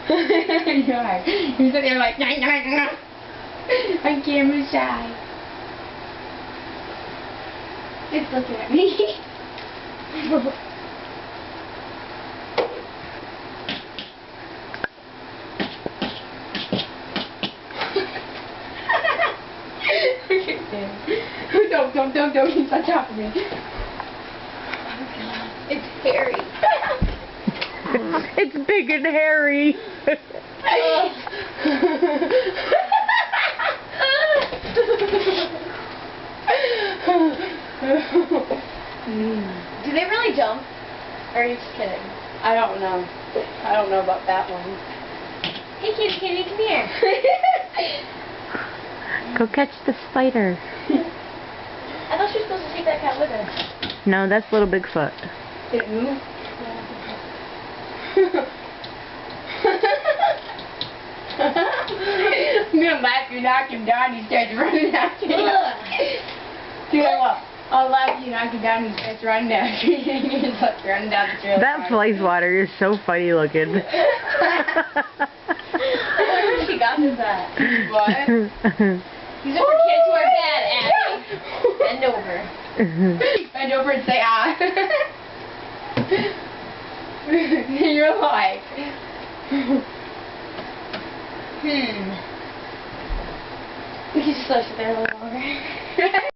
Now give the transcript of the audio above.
You're sitting there like, I'm camera shy. It's looking at me. Don't, he's on top of me. It's hairy. It's big and hairy. Do they really jump? Or are you just kidding? I don't know. I don't know about that one. Hey, kitty, come here. Go catch the spider. I thought she was supposed to take that cat with her. No, that's Little Bigfoot. Did it move? I'm gonna laugh you knock him down, he starts running after you. Dude, I'll laugh you knock him down, he starts running after you. He's like running down the trail. That place water is so funny looking. I wonder where she got this at. What? These are for kids who are bad, Abby. Bend over. Bend over and say ah. You're like, We can just let it there a little longer.